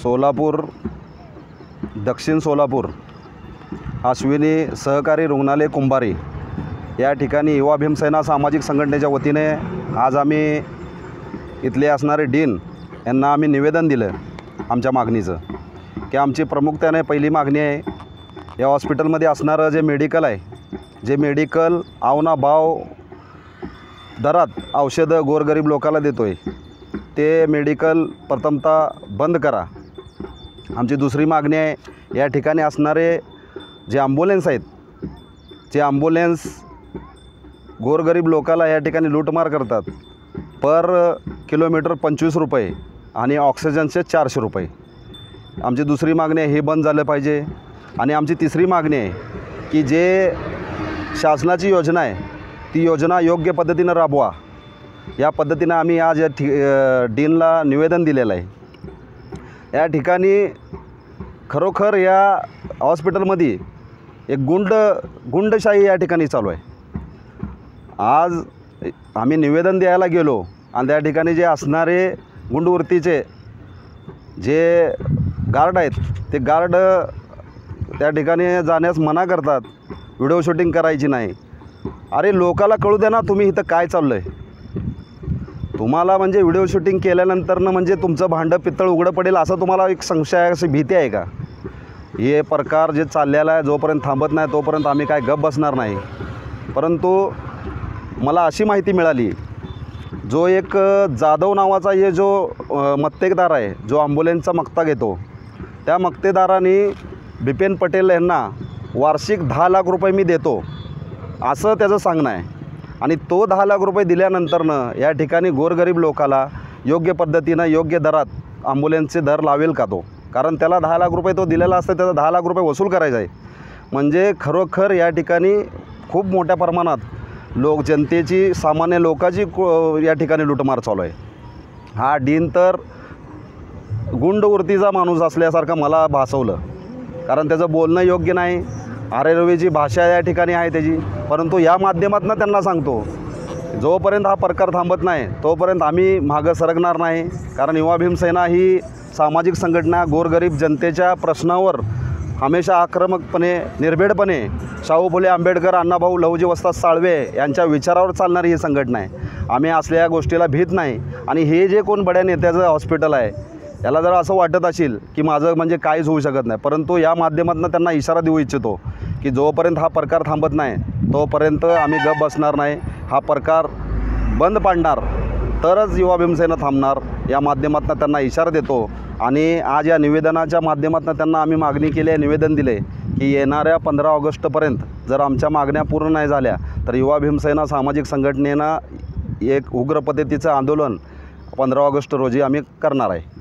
सोलापूर, दक्षिण सोलापूर अश्विनी सहकारी रुग्णालय कुंभारी या ठिकाणी युवा भीमसेना सामाजिक संघटनेच्या वतीने आज आम्ही इथले असणारे डीन यांना आम्ही निवेदन दिलं आमच्या मागणीचं, की आमची प्रमुखतेने पहिली मागणी आहे, या हॉस्पिटलमध्ये असणारं जे मेडिकल आहे, जे मेडिकल आवना भाव दरात औषधं गोरगरीब लोकाला देतो आहे, ते मेडिकल प्रथमतः बंद करा। आमची दुसरी मागणी आहे, या ठिकाणी असणारे जे ॲम्ब्युलन्स आहेत, जे ॲम्ब्युलन्स गोरगरीब लोकाला या ठिकाणी लूटमार करतात, पर किलोमीटर 25 रुपये आणि ऑक्सिजनचे 400 रुपये। आमची दुसरी मागणी आहे, हे बंद झालं पाहिजे। आणि आमची तिसरी मागणी आहे की जे शासनाची योजना आहे ती योजना योग्य पद्धतीनं राबवा, या पद्धतीनं आम्ही आज या डीनला निवेदन दिलेलं आहे। या ठिकाणी खरोखर या हॉस्पिटलमध्ये एक गुंडशाही या ठिकाणी चालू आहे। आज आम्ही निवेदन द्यायला गेलो आणि त्या ठिकाणी जे असणारे गुंडवृत्तीचे जे गार्ड आहेत, ते गार्ड त्या ठिकाणी जाण्यास मना करतात, व्हिडिओ शूटिंग करायची नाही। अरे लोकाला कळू द्या ना तुम्ही इथं काय चाललं आहे। तुम्हाला म्हणजे व्हिडिओ शूटिंग केल्यानंतरनं म्हणजे तुमचं भांडं पित्तळ उघडं पडेल असं तुम्हाला एक संशय आहे, अशी भीती आहे का? हे प्रकार जे चाललेला आहे जोपर्यंत थांबत नाही तोपर्यंत आम्ही काय गप बसणार नाही। परंतु मला अशी माहिती मिळाली, जो एक जाधव नावाचा हे जो मक्तेदार आहे, जो ॲम्ब्युलन्सचा मक्ता घेतो, त्या मक्तेदाराने बिपिन पटेल यांना वार्षिक 10 लाख रुपये मी देतो असं त्याचं सांगणं आहे। आणि तो 10 लाख रुपये दिल्यानंतरनं या ठिकाणी गोरगरीब लोकाला योग्य पद्धतीनं योग्य दरात ॲम्ब्युलन्सचे दर लावेल का तो? कारण त्याला 10 लाख रुपये तो दिलेला असतं, त्याचा 10 लाख रुपये वसूल करायचा आहे। म्हणजे खरोखर या ठिकाणी खूप मोठ्या प्रमाणात जनतेची, सामान्य लोकांची या ठिकाणी लूटमार चालू आहे। हा डीन तर गुंडवृत्तीचा माणूस असल्यासारखं मला भासवलं, कारण त्याचं बोलणं योग्य नाही, आरेरवीची भाषा या ठिकाणी आहे त्याची। परंतु या माध्यमातून त्यांना सांगतो, जोपर्यंत हा प्रकार थांबत नाही तोपर्यंत आम्ही मागं सरकणार नाही। कारण युवा भीमसेना ही सामाजिक संघटना गोरगरीब जनतेच्या प्रश्नावर हमेशा आक्रमकपणे, निर्भीडपणे शाहू फुले आंबेडकर, अण्णाभाऊ लहुजी वस्ताद साळवे यांच्या विचारावर चालणारी ही संघटना आहे। आम्ही असल्या गोष्टीला भीत नाही। आणि हे जे कोण बड्या नेत्याचं हॉस्पिटल आहे, याला जर असं वाटत असेल की माझं म्हणजे काहीच होऊ शकत नाही, परंतु या माध्यमातून त्यांना इशारा देऊ इच्छितो की जोपर्यंत हा प्रकार थांबत नाही तोपर्यंत आम्ही गप बसणार नाही। हा प्रकार बंद पाडणार तरच युवा भीमसेना थांबणार, या माध्यमातून त्यांना इशारा देतो। आणि आज या निवेदनाच्या माध्यमातून त्यांना आम्ही मागणी केली आहे, निवेदन दिले की येणाऱ्या 15 ऑगस्टपर्यंत जर आमच्या मागण्या पूर्ण नाही झाल्या तर युवा भीमसेना सामाजिक संघटनेनं एक उग्र पद्धतीचं आंदोलन 15 ऑगस्ट रोजी आम्ही करणार आहे।